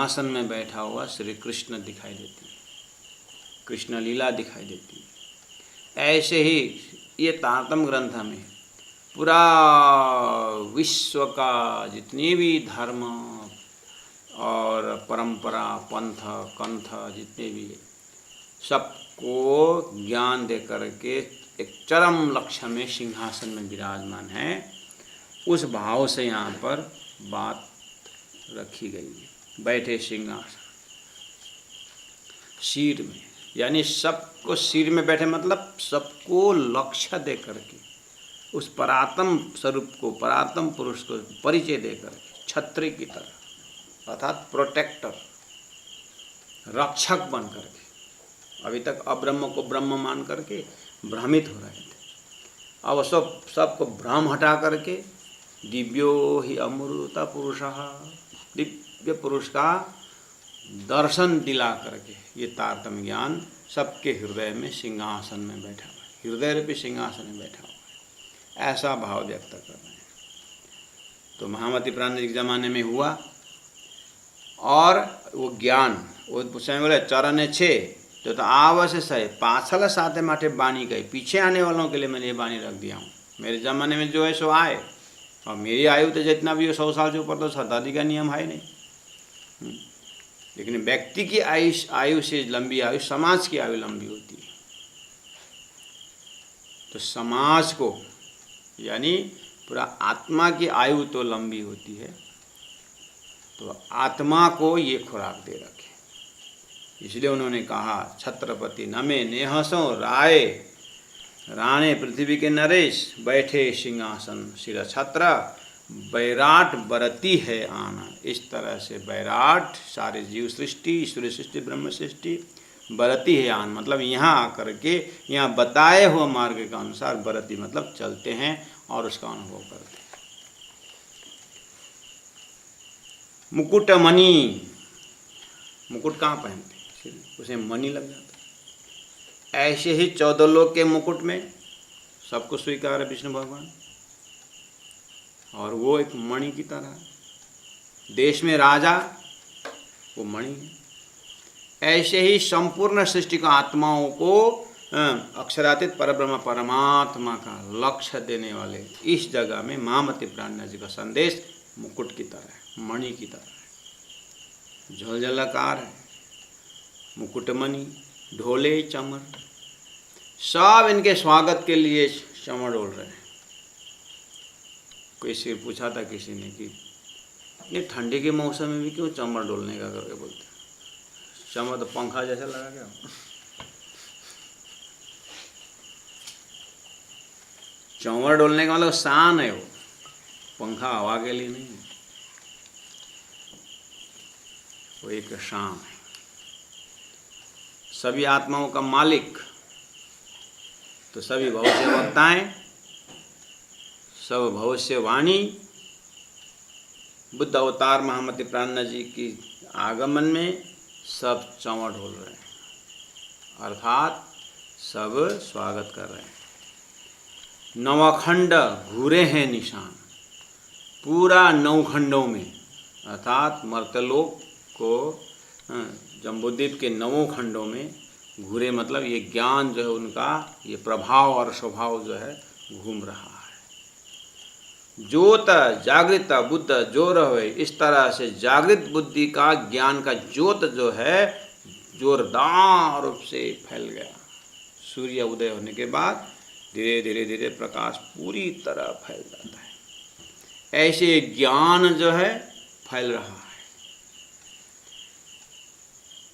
सिंहासन में बैठा हुआ श्री कृष्ण दिखाई देती है, कृष्ण लीला दिखाई देती है। ऐसे ही ये तारतम्य ग्रंथ में पूरा विश्व का जितने भी धर्म और परंपरा, पंथ, कंथ जितने भी सबको ज्ञान दे करके एक चरम लक्ष्य में सिंहासन में विराजमान है, उस भाव से यहाँ पर बात रखी गई है। बैठे सिंहासन सिर में, यानी सबको सिर में बैठे मतलब सबको लक्ष्य दे करके उस परात्म स्वरूप को, परात्म पुरुष को परिचय दे करके छत्री की तरह, अर्थात प्रोटेक्टर, रक्षक बन करके। अभी तक अब्रह्म को ब्रह्म मान करके भ्रमित हो रहे थे, अब सबको भ्रम हटा करके दिव्यो ही अमृत पुरुषः, दिव्य पुरुष का दर्शन दिला करके ये तारतम्य ज्ञान सबके हृदय में सिंहासन में बैठा हुआ है, हृदय रूपी सिंहासन में बैठा हुआ है, ऐसा भाव व्यक्त कर रहे हैं। तो महामती प्राण जी के ज़माने में हुआ, और वो ज्ञान वो समय बोले चरण छे तो आवश्यक है पाछल साथे माटे बानी गई, पीछे आने वालों के लिए मैंने ये बानी रख दिया हूँ। मेरे ज़माने में जो है सो आए, और मेरी आयु तो जितना भी हो 100 साल से ऊपर तो शताब्दी का नियम है नहीं, लेकिन व्यक्ति की आयु से लंबी आयु समाज की आयु लंबी होती है। तो समाज को यानी पूरा आत्मा की आयु तो लंबी होती है, तो आत्मा को ये खुराक दे रखे, इसलिए उन्होंने कहा छत्रपति नमे नेहसों राय, राणे पृथ्वी के नरेश, बैठे सिंहासन सिर छत्र, बैराट बरती है आना। इस तरह से बैराट सारे जीव सृष्टि, ईश्वरी सृष्टि, ब्रह्म सृष्टि बरती है आन, मतलब यहाँ आकर के यहाँ बताए हुए मार्ग के अनुसार बरती मतलब चलते हैं और उसका अनुभव करते हैं। मुकुट मणि, मुकुट कहाँ पहनते हैं, उसे मणि लग जाता है। ऐसे ही 14 लोक के मुकुट में सबको स्वीकार है विष्णु भगवान, और वो एक मणि की तरह है। देश में राजा वो मणि है। ऐसे ही संपूर्ण सृष्टि का आत्माओं को अक्षरातीत परब्रह्म परमात्मा का लक्ष्य देने वाले इस जगह में महामती प्राण जी का संदेश मुकुट की तरह है, मणि की तरह है, झलझलाकार है। मुकुटमणि ढोले चमर, सब इनके स्वागत के लिए चमर डोल रहे हैं। कोई से पूछा था किसी ने कि ये ठंडी के मौसम में भी क्यों चमर डोलने का करके बोलते हैं, चमर तो पंखा जैसा लगा क्या। चमर डोलने का मतलब शान है, वो पंखा हवा के लिए नहीं, वो एक शान है। सभी आत्माओं का मालिक, तो सभी भविष्य वक्ताएं, सब भविष्य वाणी, बुद्ध अवतार महामती प्राण जी की आगमन में सब चमर ढोल रहे हैं, अर्थात सब स्वागत कर रहे हैं। नवखंड घूरे हैं निशान, पूरा 9 खंडों में, अर्थात मर्तलोक को जम्बूद्वीप के 9 खंडों में घूरे मतलब ये ज्ञान जो है उनका ये प्रभाव और स्वभाव जो है घूम रहा है। ज्योत जागृत बुद्ध जो रहे, इस तरह से जागृत बुद्धि का ज्ञान का ज्योत जो है जोरदार रूप से फैल गया। सूर्य उदय होने के बाद धीरे धीरे धीरे प्रकाश पूरी तरह फैल जाता है। ऐसे ज्ञान जो है फैल रहा है।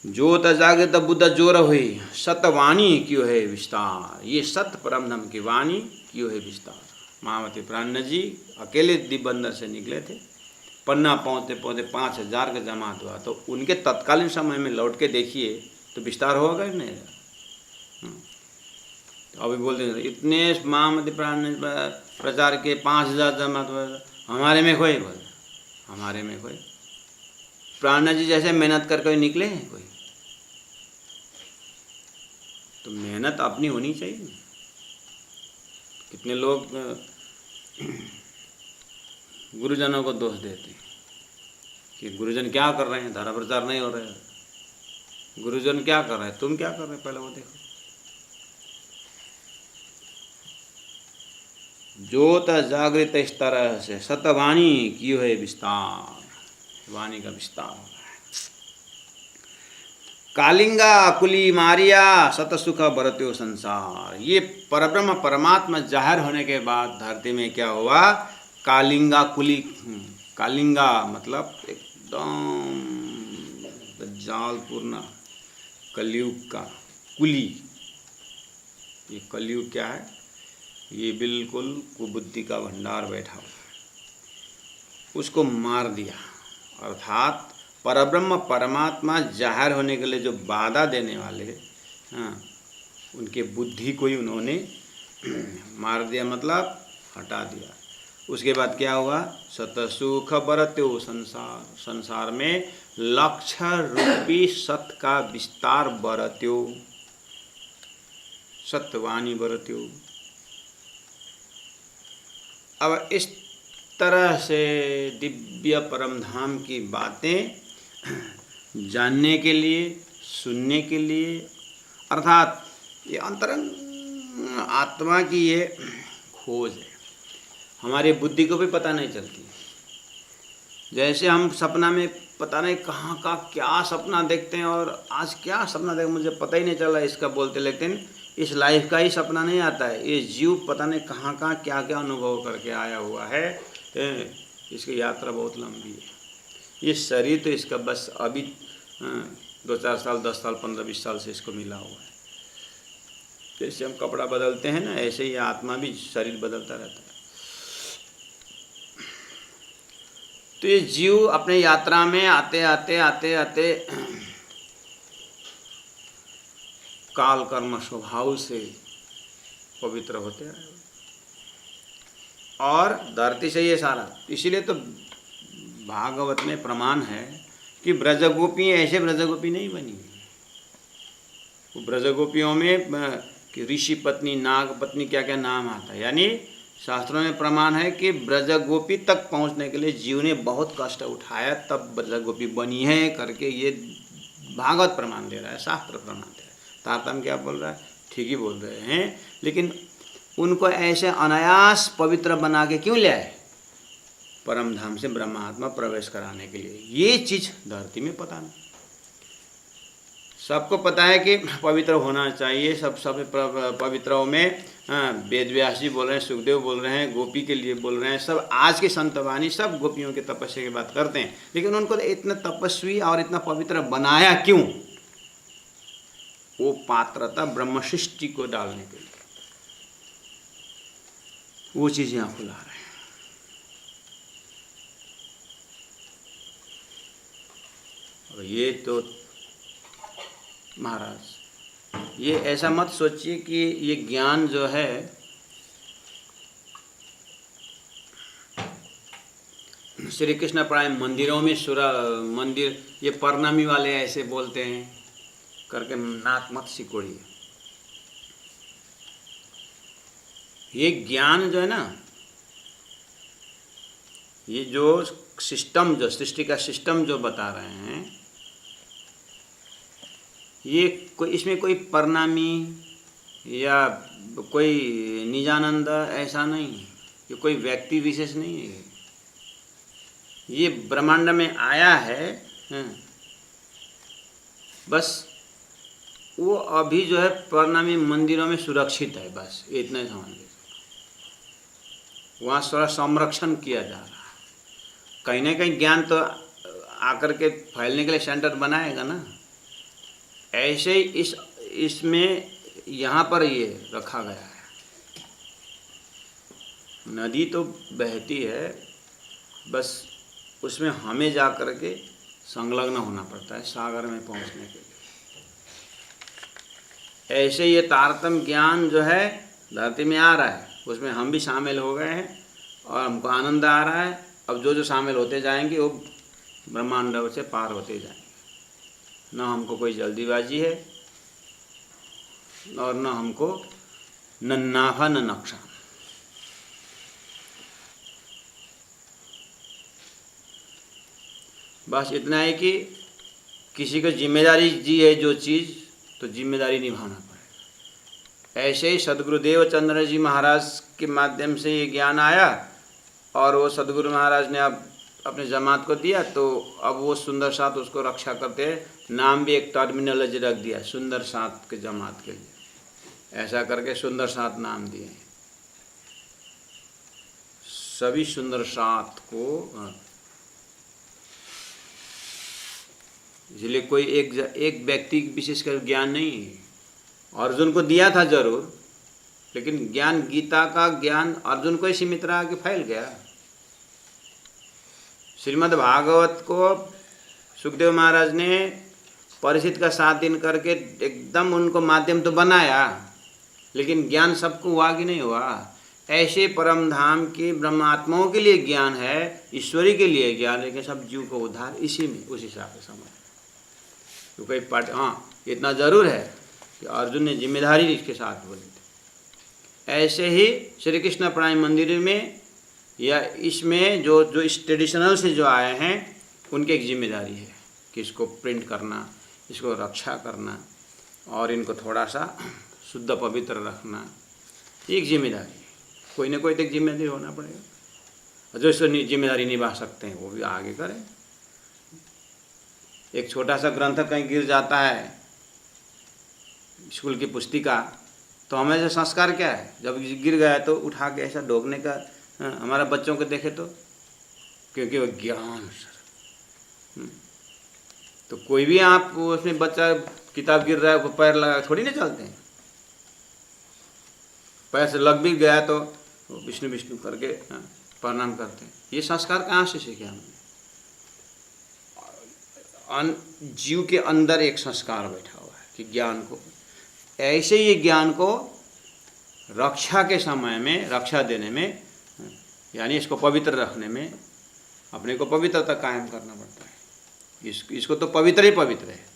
ज्योत जागृत बुद्ध जोर हुई, सतवाणी क्यों है विस्तार, ये सत परम धाम की वाणी क्यों है विस्तार। महामती प्राण जी अकेले दिबंदर से निकले थे, पन्ना पहुँचते पहुँचते 5000 का जमात हुआ, तो उनके तत्कालीन समय में लौट के देखिए तो विस्तार होगा ही नहीं। तो अभी बोलते हैं इतने महामती प्राण प्रचार के 5000 जमात हुआ, हमारे में कोई बोल, हमारे में कोई प्राण जी जैसे मेहनत करके निकले हैं कोई, तो मेहनत अपनी होनी चाहिए। कितने लोग गुरुजनों को दोष देते हैं, कि गुरुजन क्या कर रहे हैं, धर्म प्रचार नहीं हो रहे हैं, गुरुजन क्या कर रहे हैं, तुम क्या कर रहे हैं, पहले वो देखो। ज्योत जागृत इस तरह से सतवाणी की है विस्तार, वाणी का विस्तार हो रहा है। कालिंगा कुली मारिया सत सुख बरत्यो संसार। ये परब्रह्म परमात्मा जाहिर होने के बाद धरती में क्या हुआ, कालिंगा कुली, कालिंगा मतलब एकदम जालपूर्ण कलयुग का कुली। ये कलयुग क्या है, ये बिल्कुल कुबुद्धि का भंडार बैठा हुआ, उसको मार दिया। अर्थात परब्रह्म परमात्मा जाहिर होने के लिए जो बाधा देने वाले, हाँ, उनके बुद्धि को ही उन्होंने मार दिया, मतलब हटा दिया। उसके बाद क्या हुआ, सतसुख बरत्यो संसार, संसार में लक्ष्य रूपी सत का विस्तार बरत्यो, सत्यवाणी बरत्यो। अब इस तरह से दिव्य परम धाम की बातें जानने के लिए, सुनने के लिए, अर्थात ये अंतरंग आत्मा की ये खोज है, हमारी बुद्धि को भी पता नहीं चलती। जैसे हम सपना में पता नहीं कहाँ का क्या सपना देखते हैं, और आज क्या सपना देख मुझे पता ही नहीं चला इसका बोलते, लेकिन इस लाइफ का ही सपना नहीं आता है। ये जीव पता नहीं कहाँ कहाँ क्या क्या अनुभव करके आया हुआ है, इसकी यात्रा बहुत लंबी है। ये शरीर तो इसका बस अभी 2-4 साल, 10 साल, 15-20 साल से इसको मिला हुआ है। जैसे हम कपड़ा बदलते हैं ना, ऐसे ही आत्मा भी शरीर बदलता रहता है। तो ये जीव अपने यात्रा में आते आते आते आते काल कर्म स्वभाव से पवित्र होते हैं, और धरती से ये सारा। इसीलिए तो भागवत में प्रमाण है कि ब्रजगोपी ऐसे ब्रजगोपी नहीं बनी। वो ब्रजगोपियों में ऋषि पत्नी, नाग पत्नी, क्या क्या नाम आता है। यानी शास्त्रों में प्रमाण है कि ब्रजगोपी तक पहुंचने के लिए जीव ने बहुत कष्ट उठाया, तब ब्रजगोपी बनी है करके ये भागवत प्रमाण दे रहा है, शास्त्र प्रमाण दे रहा है। तारतम्य क्या बोल रहा है, ठीक ही बोल रहे हैं, लेकिन उनको ऐसे अनायास पवित्र बना के क्यों ले आए, परम धाम से ब्रह्मात्मा प्रवेश कराने के लिए। ये चीज़ धरती में पता नहीं। सबको पता है कि पवित्र होना चाहिए, सब पवित्रों में वेद व्यास जी बोल रहे हैं, सुखदेव बोल रहे हैं, गोपी के लिए बोल रहे हैं, सब आज के संतवाणी सब गोपियों के तपस्या की बात करते हैं। लेकिन उनको इतना तपस्वी और इतना पवित्र बनाया क्यों, वो पात्रता ब्रह्म सृष्टि को डालने के लिए, वो चीज़ यहाँ खुला रहे हैं। और ये तो महाराज, ये ऐसा मत सोचिए कि ये ज्ञान जो है श्री कृष्ण प्राय मंदिरों में मंदिर ये परनामी वाले ऐसे बोलते हैं करके नाक मत सिकोड़िए। ये ज्ञान जो है ना, ये जो सिस्टम, जो सृष्टि का सिस्टम जो बता रहे हैं, ये कोई इसमें कोई परनामी या कोई निजानंद ऐसा नहीं है, ये कोई व्यक्ति विशेष नहीं है। ये ब्रह्मांड में आया है, बस वो अभी जो है परनामी मंदिरों में सुरक्षित है, बस इतना ही समझ लीजिए। वहाँ थोड़ा संरक्षण किया जा रहा है, कहीं ना कहीं ज्ञान तो आकर के फैलने के लिए सेंटर बनाएगा ना। ऐसे ही इसमें यहाँ पर ये रखा गया है। नदी तो बहती है, बस उसमें हमें जा कर के संलग्न होना पड़ता है सागर में पहुँचने के लिए। ऐसे ये तारतम्य ज्ञान जो है धरती में आ रहा है, उसमें हम भी शामिल हो गए हैं और हमको आनंद आ रहा है। अब जो जो शामिल होते जाएंगे वो ब्रह्मांड से पार होते जाएंगे। न हमको कोई जल्दीबाजी है और न हमको न नाफा न नुकसान। बस इतना है कि किसी को जिम्मेदारी दी है जो चीज़, तो जिम्मेदारी निभाना पड़ेगा। ऐसे ही सदगुरुदेव चंद्र जी महाराज के माध्यम से ये ज्ञान आया और वो सदगुरु महाराज ने अब अपने जमात को दिया, तो अब वो सुंदर साथ उसको रक्षा करते हैं। नाम भी एक टर्मिनोलॉजी रख दिया सुंदर साथ के जमात के लिए, ऐसा करके सुंदर साथ नाम दिए। सभी सुंदर साथ को, इसलिए कोई एक व्यक्ति विशेष कर ज्ञान नहीं है। अर्जुन को दिया था जरूर, लेकिन ज्ञान, गीता का ज्ञान अर्जुन को ही सीमित रहा कि फैल गया। श्रीमद् भागवत को सुखदेव महाराज ने परीक्षित का 7 दिन करके एकदम उनको माध्यम तो बनाया, लेकिन ज्ञान सबको हुआ कि नहीं हुआ। ऐसे परम धाम के ब्रह्मात्माओं के लिए ज्ञान है, ईश्वरी के लिए ज्ञान, लेकिन सब जीव को उद्धार इसी में, उस हिसाब से समझ। तो कई पार्ट, हाँ इतना जरूर है कि अर्जुन ने जिम्मेदारी इसके साथ बोली थी। ऐसे ही श्री कृष्ण प्राण मंदिर में या इसमें जो इस ट्रेडिशनल से जो आए हैं, उनकी एक जिम्मेदारी है कि इसको प्रिंट करना, इसको रक्षा करना और इनको थोड़ा सा शुद्ध पवित्र रखना, एक जिम्मेदारी है। कोई ना कोई तो एक जिम्मेदारी होना पड़ेगा, और जो इसको जिम्मेदारी निभा सकते हैं वो भी आगे करें। एक छोटा सा ग्रंथ कहीं गिर जाता है, स्कूल की पुस्तिका, तो हमें से संस्कार क्या है, जब गिर गया तो उठा के ऐसा ढोकने का। हमारा बच्चों को देखे तो, क्योंकि वो ज्ञान सर। तो कोई भी आप उसमें बच्चा किताब गिर रहा है वो पैर लगा थोड़ी ना चलते हैं, पैर से लग भी गया तो विष्णु विष्णु करके प्रणाम करते हैं। ये संस्कार कहाँ से सीखे हमने? जीव के अंदर एक संस्कार बैठा हुआ है कि ज्ञान को, ऐसे ये ज्ञान को रक्षा के समय में, रक्षा देने में, यानी इसको पवित्र रखने में अपने को पवित्रता कायम करना पड़ता है। इसको तो पवित्र ही पवित्र है,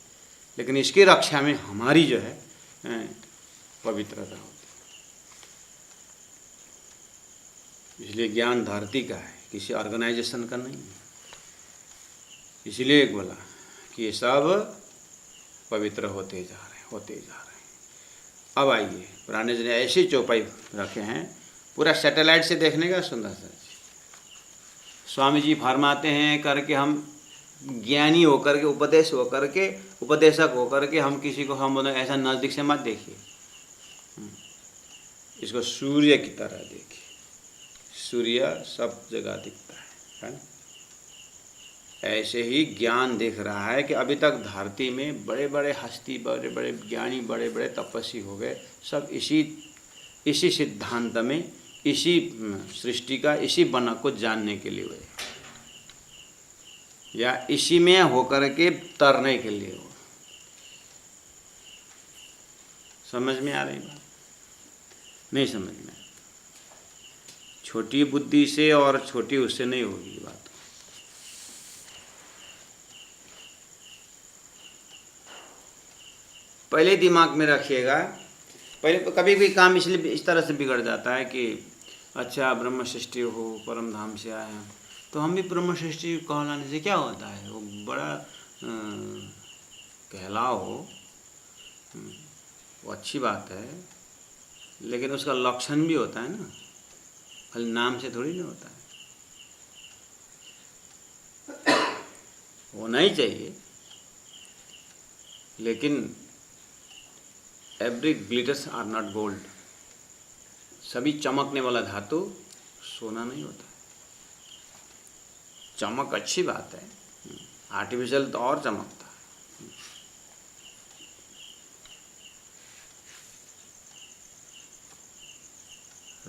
लेकिन इसकी रक्षा में हमारी जो है पवित्रता होती है। इसलिए ज्ञान धरती का है, किसी ऑर्गेनाइजेशन का नहीं है। इसलिए एक बोला कि ये सब पवित्र होते जा रहे हैं, होते जा रहे हैं। अब आइए, पुराने जी ने ऐसी चौपाई रखे हैं, पूरा सैटेलाइट से देखने का सुंदर सा। स्वामी जी फरमाते हैं करके हम ज्ञानी होकर के, उपदेश होकर के, उपदेशक होकर के हम किसी को हम ऐसा नज़दीक से मत देखिए, इसको सूर्य की तरह देखिए। सूर्य सब जगह दिखता है ना? ऐसे ही ज्ञान दिख रहा है कि अभी तक धरती में बड़े बड़े हस्ती, बड़े बड़े ज्ञानी, बड़े बड़े तपस्वी हो गए, सब इसी सिद्धांत में, इसी सृष्टि का, इसी बना को जानने के लिए हुए, या इसी में होकर के तरने के लिए हो। समझ में आ रही बात? नहीं समझ में? छोटी बुद्धि से और छोटी उससे नहीं होगी बात। पहले दिमाग में रखिएगा। पहले तो कभी भी काम इसलिए इस तरह से बिगड़ जाता है कि अच्छा ब्रह्म सृष्टि हो, परम धाम से आए हैं, तो हम भी ब्रह्म सृष्टि कहलाने से क्या होता है? वो बड़ा कहलाओ हो, वो अच्छी बात है, लेकिन उसका लक्षण भी होता है ना, खाली नाम से थोड़ी नहीं होता है। होना ही चाहिए, लेकिन every glitters are not gold. सभी चमकने वाला धातु सोना नहीं होता। चमक अच्छी बात है, आर्टिफिशियल तो और चमकता है।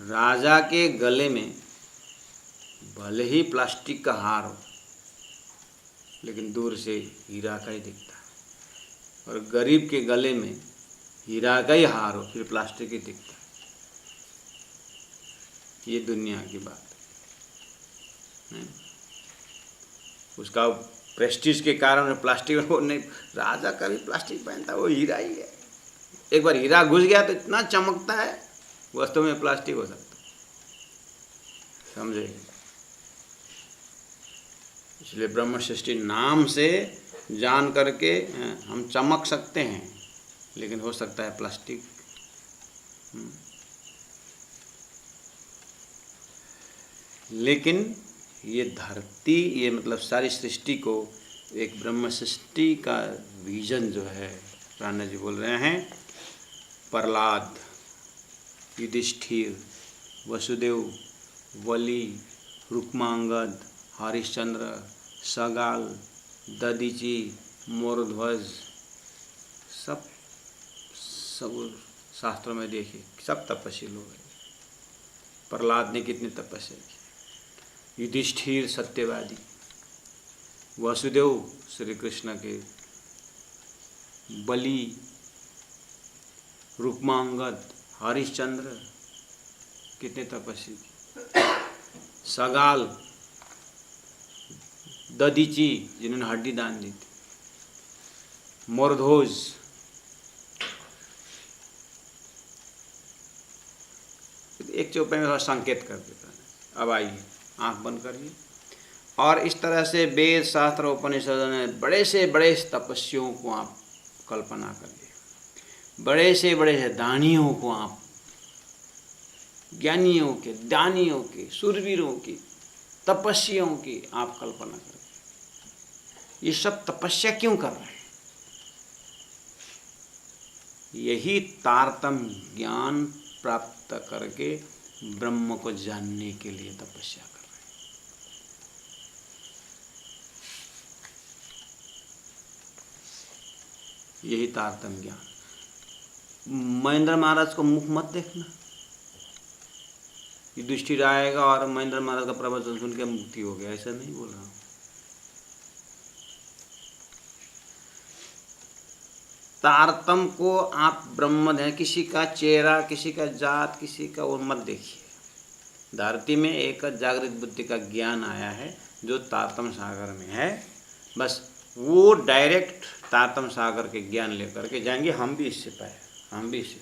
राजा के गले में भले ही प्लास्टिक का हार हो, लेकिन दूर से हीरा का ही दिखता है, और गरीब के गले में हीरा का ही हार हो, फिर प्लास्टिक ही दिखता है। ये दुनिया की बात है। उसका प्रेस्टीज के कारण प्लास्टिक वो नहीं, राजा का भी प्लास्टिक पहनता है, वो हीरा ही है। एक बार हीरा घुस गया तो इतना चमकता है, वास्तव में प्लास्टिक हो सकता, समझे? इसलिए ब्रह्म सृष्टि नाम से जान करके हम चमक सकते हैं, लेकिन हो सकता है प्लास्टिक। लेकिन ये धरती, ये मतलब सारी सृष्टि को एक ब्रह्म सृष्टि का विजन जो है, प्राणा जी बोल रहे हैं, प्रहलाद, युधिष्ठिर, वसुदेव, बलि, रुक्मांगद, हरिश्चंद्र, सगाल, दधीची, मोरध्वज, सब शास्त्रों में देखिए सब तपस्वी लोग हैं। प्रहलाद ने कितनी तपस्या की, युधिष्ठिर सत्यवादी, वसुदेव श्री कृष्ण के, बलि, रुक्मांगद, हरिश्चंद्र कितने तपस्वी, सगाल, दधीची जिन्होंने हड्डी दान दी थी, मोरध्वज, एक चौपाई में थोड़ा संकेत कर देता है। अब आइए आंख बंद करिए, और इस तरह से वेद शास्त्र उपनिषद ने बड़े से बड़े तपस्वियों को आप कल्पना करिए, बड़े से दानियों को, आप ज्ञानियों के, दानियों के, सूरवीरों की, तपस्वियों की आप कल्पना करिए। ये सब तपस्या क्यों कर रहे हैं? यही तारतम्य ज्ञान प्राप्त करके ब्रह्म को जानने के लिए तपस्या कर रहे हैं। यही तारतम्य ज्ञान। महेंद्र महाराज को मुख मत देखना, युधिष्ठिर आएगा और महेंद्र महाराज का प्रवचन सुन के मुक्ति हो गया, ऐसा नहीं बोल रहा हूं। तारतम्य को आप ब्रह्म है, किसी का चेहरा, किसी का जात, किसी का वो मत देखिए। धरती में एक जागृत बुद्धि का ज्ञान आया है जो तारतम्य सागर में है, बस वो डायरेक्ट तारतम्य सागर के ज्ञान लेकर के जाएंगे। हम भी इससे पाए, हम भी इससे,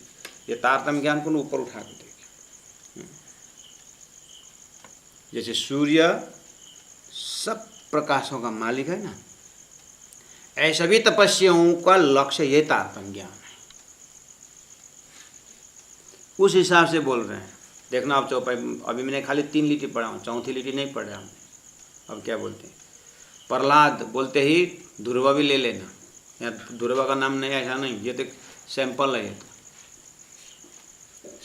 ये तारतम्य ज्ञान को ऊपर उठा के देखिए। जैसे सूर्य सब प्रकाशों का मालिक है ना, ऐसा भी तपस्वियों का लक्ष्य ये तारतम्य ज्ञान है। उस हिसाब से बोल रहे हैं। देखना आप चौपाई, अभी मैंने खाली 3 लिटी पढ़ा हूँ, 4थी लिटी नहीं पढ़ा हमने। अब क्या बोलते हैं, प्रहलाद बोलते ही ध्रुव भी ले लेना, यहाँ ध्रुव का नाम नहीं, ऐसा नहीं, ये तो सैंपल है। ये तो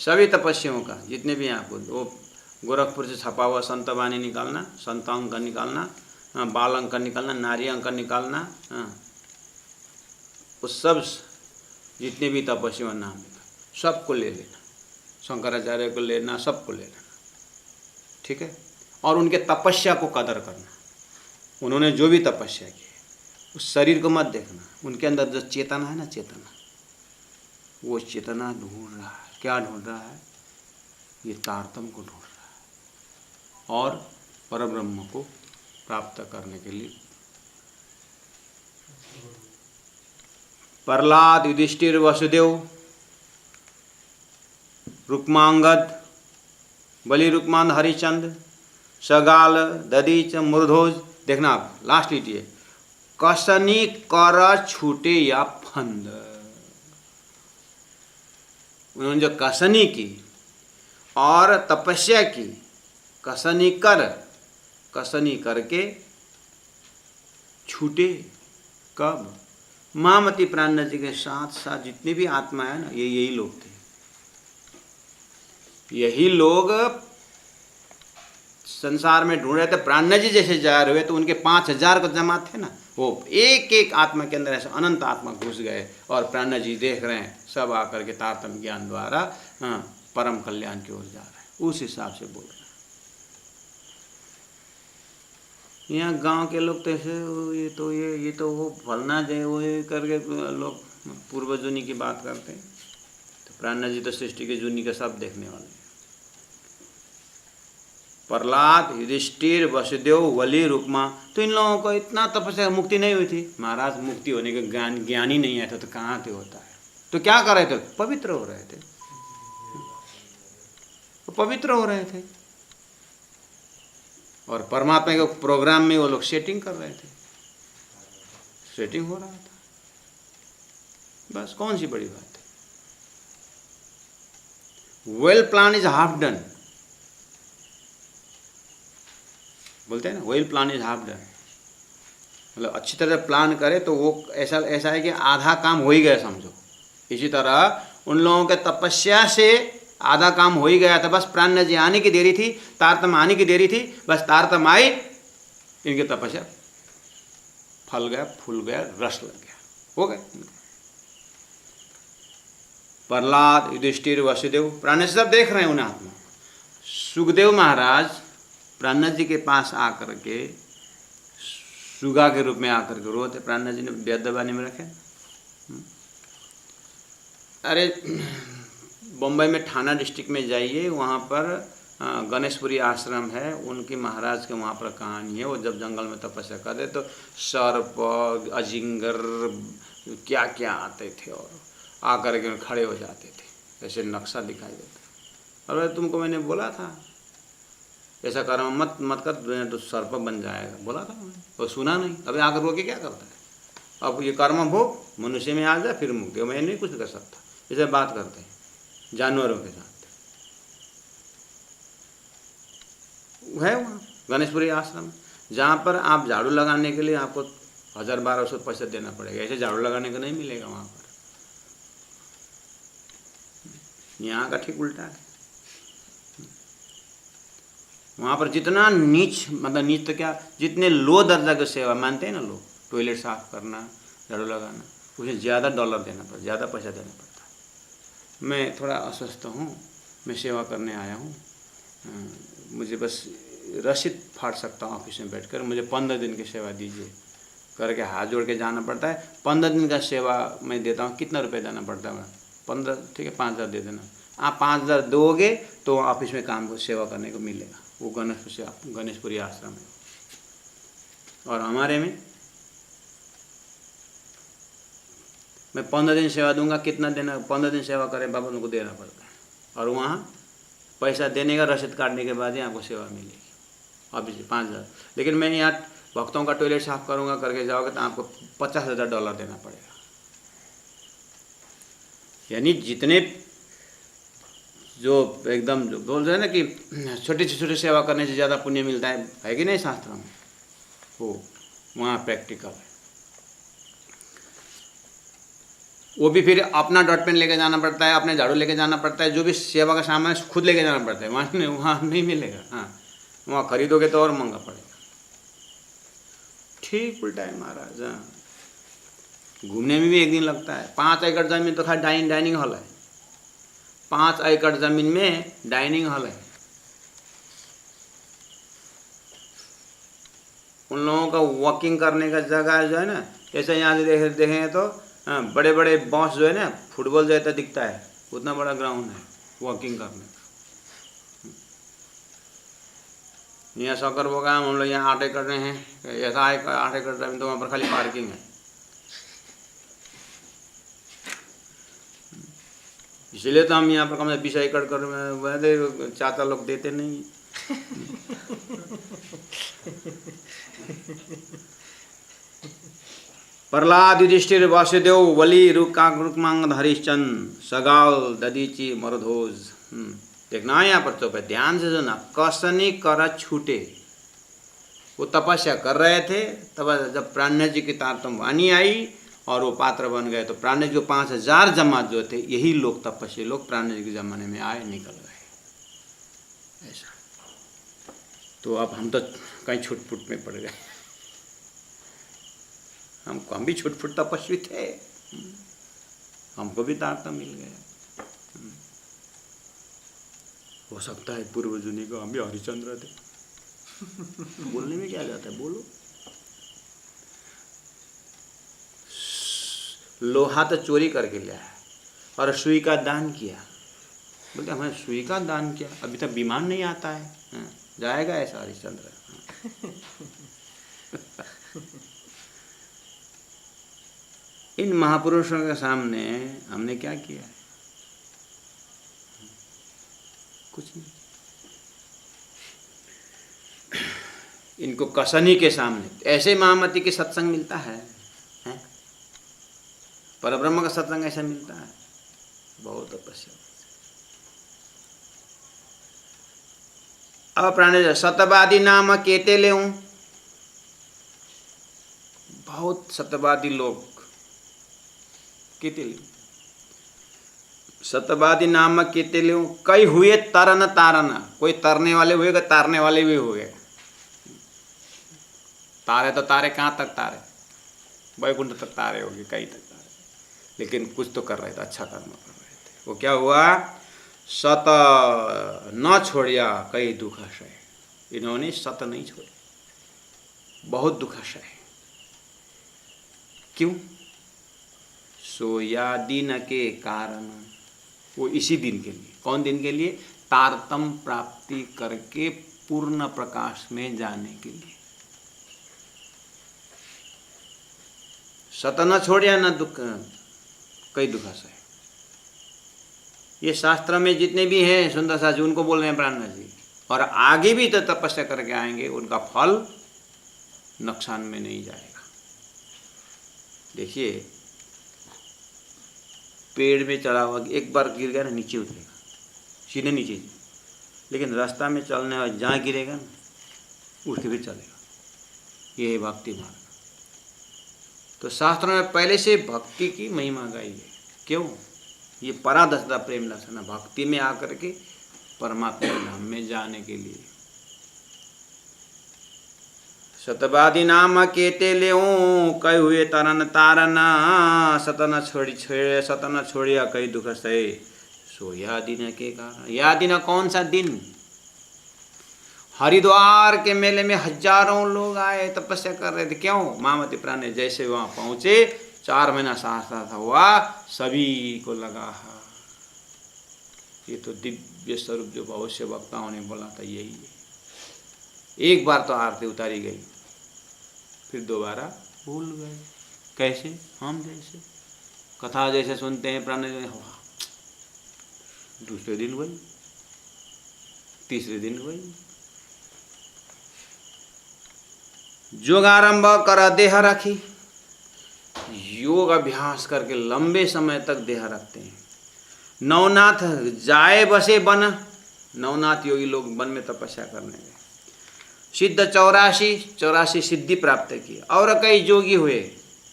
सभी तपस्वियों का जितने भी यहाँ बोल, वो गोरखपुर से छपा हुआ संत वाणी निकालना, संत अंक निकालना, बाल अंक निकालना, नारी अंक निकालना, उस सब जितने भी तपस्वियों का नाम सबको ले लेना, शंकराचार्य को लेना, सबको ले लेना, ठीक है। और उनके तपस्या को कदर करना, उन्होंने जो भी तपस्या की उस शरीर को मत देखना, उनके अंदर जो चेतना है ना, चेतना, वो चेतना ढूंढ रहा है। क्या ढूंढ रहा है? ये तारतम्य को ढूंढ रहा है और परब्रह्म को प्राप्त करने के लिए। प्रहलाद, युधिष्ठिर, वसुदेव, रुक्मांगद, बलि, रुक्मांद, हरिचंद्र, सगाल, दधीच, मूर्धोज। देखना आप लास्ट लीजिए, कसनी कर छूटे या फंद। उन्होंने जो कसनी की और तपस्या की, कसनी करके छूटे कब? महामती प्राणा जी के साथ साथ जितने भी आत्मा है ना, ये यही लोग थे। यही लोग संसार में ढूंढ रहे थे। प्राणा जी जैसे जा रहे हुए तो उनके 5000 को जमा थे ना, वो एक एक आत्मा के अंदर ऐसे अनंत आत्मा घुस गए और प्राणा जी देख रहे हैं, सब आकर के तारतम्य ज्ञान द्वारा परम कल्याण की ओर जा रहे हैं। उस हिसाब से बोल रहे हैं। यहाँ गांव के लोग तो ऐसे ये तो वो फलना जाए वो करके लोग पूर्व जुनी की बात करते हैं। तो प्राणा जी तो सृष्टि के जुनी का सब देखने वाले हैं। प्रहलाद, युधिष्ठिर, वसुदेव, बलि, रुक्मा, तो इन लोगों को इतना तपस्या, मुक्ति नहीं हुई थी। महाराज मुक्ति होने का ज्ञान ही नहीं आया था, तो कहाँ से होता है? तो क्या कर रहे थे? पवित्र हो रहे थे, तो पवित्र हो रहे थे। और परमात्मा के प्रोग्राम में वो लोग सेटिंग कर रहे थे, सेटिंग हो रहा था। बस कौन सी बड़ी बात है। Well plan is half done, बोलते हैं ना, well plan is half done. मतलब अच्छी तरह प्लान करे तो वो ऐसा ऐसा है कि आधा काम हो ही गया समझो। इसी तरह उन लोगों के तपस्या से आधा काम हो ही गया था, बस प्राण जी आने की देरी थी, तारतम आने की देरी थी, बस तारतम आई, इनकी तपस्या फल गया, फूल गया, रस लग गया, हो गया। प्रहलाद, युधिष्ठिर, वसुदेव, प्राण सब देख रहे हैं उन्हें आत्मा। सुखदेव महाराज प्राण जी के पास आकर के सुगा के रूप में आकर के रोते, प्राण जी ने वेदवाणी में रखे। अरे बम्बई में थाना डिस्ट्रिक्ट में जाइए, वहाँ पर गणेशपुरी आश्रम है, उनकी महाराज के वहाँ पर कहानी है। वो जब जंगल में तपस्या करते तो सर्प, अजिंगर, क्या क्या आते थे और आकर के खड़े हो जाते थे, ऐसे नक्शा दिखाई देता। और तुमको मैंने बोला था ऐसा कर्म मत मत कर, तो सर्प बन जाएगा, बोला था मैंने, वो सुना नहीं। अभी आकर रोके क्या करता है। अब ये कर्म भोग मनुष्य में आ जाए फिर मुक्ति, मैं नहीं कुछ कर सकता। इसे बात करते हैं जानवरों के साथ है वहाँ गणेशपुरी आश्रम, जहाँ पर आप झाड़ू लगाने के लिए आपको 1000-1200 पैसा देना पड़ेगा, ऐसे झाड़ू लगाने का नहीं मिलेगा वहाँ पर। यहाँ का ठीक उल्टा है। वहाँ पर जितना नीच, मतलब नीच तो क्या, जितने लो दर्जा की सेवा मानते हैं ना लोग, टॉयलेट साफ करना, झाड़ू लगाना, उसे ज़्यादा डॉलर देना पड़ता, ज़्यादा पैसा देना पड़ता। मैं थोड़ा अस्वस्थ हूँ, मैं सेवा करने आया हूँ, मुझे बस रसीद फाड़ सकता हूँ ऑफिस में बैठकर, मुझे 15 दिन की सेवा दीजिए करके हाथ जोड़ के जाना पड़ता है। 15 दिन का सेवा मैं देता हूँ, कितना रुपये देना पड़ता है? 15, ठीक है 5000 दे देना। आप 5000 दोगे तो ऑफिस में काम को सेवा करने को मिलेगा। वो गणेशपुरी आश्रम है। और हमारे में मैं 15 दिन सेवा दूंगा, कितना देना, 15 दिन सेवा करें बाबा उनको देना पड़ता है। और वहाँ पैसा देने का रसीद काटने के बाद ही आपको सेवा मिलेगी, अभी 5000। लेकिन मैं यहाँ भक्तों का टॉयलेट साफ करूँगा करके जाओगे तो आपको $50,000 देना पड़ेगा। यानी जितने जो एकदम जो बोल रहे हैं ना कि छोटी से छोटी सेवा करने से ज़्यादा पुण्य मिलता है कि नहीं शास्त्र में, वो वहाँ प्रैक्टिकल है। वो भी फिर अपना डॉट पेन लेके जाना पड़ता है, अपने झाड़ू लेके जाना पड़ता है, जो भी सेवा का सामान है खुद लेके जाना पड़ता है, वहाँ नहीं मिलेगा। हाँ, वहाँ खरीदोगे तो और महंगा पड़ेगा। ठीक उल्टा है महाराज। हाँ, घूमने में भी एक दिन लगता है। 5 एकड़ ज़मीन तो खाली डाइनिंग हॉल है, 5 एकड़ ज़मीन में डाइनिंग हॉल है। उन लोगों का वॉकिंग करने का जगह जो है ना, जैसे यहाँ से देखेंगे तो हाँ, बड़े बड़े बॉस जो है ना, फुटबॉल जैसा दिखता है, उतना बड़ा ग्राउंड है वॉकिंग करने का। यहाँ सॉकर वो काम हम लोग यहाँ 8 एकड़ रहे हैं, ऐसा 8 एकड़ ज़मीन तो वहाँ पर खाली पार्किंग है। इसलिए तो हम यहाँ पर कम से 20 एकड़ कर वैसे चाचा लोग देते नहीं। प्रहलाद, युधिष्ठिर, वासुदेव, वली, रुक्मांगद, हरिश्चंद्र, सगाल, ददीची, मरुधोज। देखना है यहाँ पर, तो ध्यान से सुना, कसनी कर छूटे। वो तपस्या कर रहे थे, तब जब प्राण जी की तारतम वाणी आई और वो पात्र बन गए, तो प्राण जी को 5000 जमात जो थे, यही लोग तपस्वी लोग प्राण जी के जमाने में आए, निकल गए ऐसा। तो अब हम तो कहीं छुटपुट में पड़ गए। हम भी छुटपुट तपस्वी थे, हमको भी तारतम मिल गया। हो सकता है पूर्व जुनी को हम भी हरिश्चंद्र थे। बोलने में क्या जाता है, बोलो। लोहा तो चोरी करके लिया है और सुई का दान किया। बोलते हमने सुई का दान किया, अभी तक विमान नहीं आता है। जाएगा ऐसा हरिश्चंद्र। इन महापुरुषों के सामने हमने क्या किया है? कुछ नहीं। इनको कसनी के सामने। ऐसे महामती के सत्संग मिलता है? परब्रह्म का सत्संग ऐसा मिलता है? बहुत तपस्या। अब प्राणी सत्यवादी नाम केते ले, बहुत सत्यवादी लोग केते ले, सत्यवादी नाम केते ले, कई हुए तरन तारन, कोई तरने वाले हुए, तारने वाले भी हुए। तारे तो तारे कहाँ तक तारे, वैकुंठ तक तारे होंगे, कई तक तारे, लेकिन कुछ तो कर रहे थे, अच्छा कर्म कर रहे थे। वो क्या हुआ? सत न छोड़िया कई दुखाशय, इन्होंने सत नहीं छोड़े, बहुत दुखाशय। क्यों? सोया दिन के कारण, वो इसी दिन के लिए। कौन दिन के लिए? तारतम प्राप्ति करके पूर्ण प्रकाश में जाने के लिए। सत न छोड़िया न दुख कई दुखाशय। ये शास्त्र में जितने भी हैं सुंदर सा जी, उनको बोल रहे हैं प्राणनाथ जी, और आगे भी तो तपस्या करके आएंगे, उनका फल नुकसान में नहीं जाएगा। देखिए, पेड़ में चढ़ा हुआ एक बार गिर गया ना, नीचे उतरेगा, सीधे नीचे, लेकिन रास्ता में चलने वाला जहाँ गिरेगा ना, उठ के भी चलेगा। ये है भक्ति मार्ग। तो शास्त्रों में पहले से भक्ति की महिमा गाई है। क्यों? ये परादशता प्रेम लक्षण, भक्ति में आकर के परमात्मा धाम में जाने के लिए। सतवादी नाम केते ले, कई हुए तरन तारन, सतन छोड़िया कई दुख सहे, सो यह दिन के कारण। यह दिन कौन सा दिन? हरिद्वार के मेले में हजारों लोग आए, तपस्या कर रहे थे। क्यों? महामती प्राण जैसे वहां पहुंचे, 4 महीना साथ हुआ, सभी को लगा ये तो दिव्य स्वरूप जो भविष्य वक्ताओं ने बोला था यही है। एक बार तो आरती उतारी गई, फिर दोबारा भूल गए। कैसे? हम जैसे कथा जैसे सुनते हैं, प्राण हुआ, दूसरे दिन वही, तीसरे दिन वही। योग आरंभ कर देह रखी, योग अभ्यास करके लंबे समय तक देह रखते हैं। नवनाथ जाए बसे बन, नवनाथ योगी लोग वन में तपस्या करने गए। सिद्ध 84 सिद्धि प्राप्त की, और कई योगी हुए,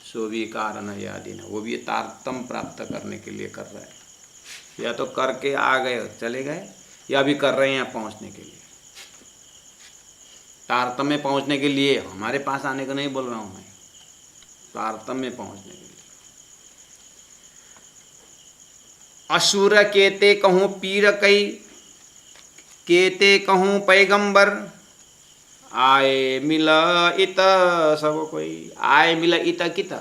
सो भी कारण या दिन, वो भी तारतम प्राप्त करने के लिए कर रहे हैं। या तो करके आ गए चले गए, या भी कर रहे हैं पहुंचने के लिए। तारतम में पहुंचने के लिए, हमारे पास आने का नहीं बोल रहा हूं मैं, तारतम में पहुंचने के लिए। असुर केते कहूँ पीर कई, केते कहूँ पैगंबर, आए मिला इत सब कोई। आए मिला इत कित,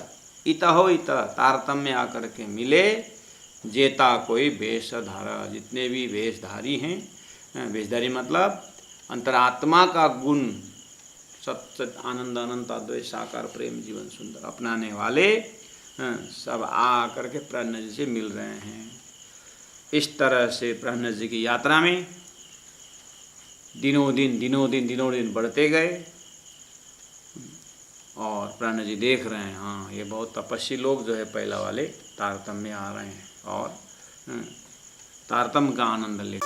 इत हो इत, तारतम में आकर के मिले, जेता कोई वेशधारा, जितने भी वेशधारी हैं, वेशधारी मतलब अंतरात्मा का गुण, सत आनंद अनंत अद्वैत साकार प्रेम जीवन सुंदर अपनाने वाले सब आ करके प्राण जी से मिल रहे हैं। इस तरह से प्राण जी की यात्रा में दिनों दिन बढ़ते गए, और प्राण जी देख रहे हैं, हाँ ये बहुत तपस्वी लोग जो है पहला वाले तारतम्य में आ रहे हैं, और तारतम्य का आनंद ले।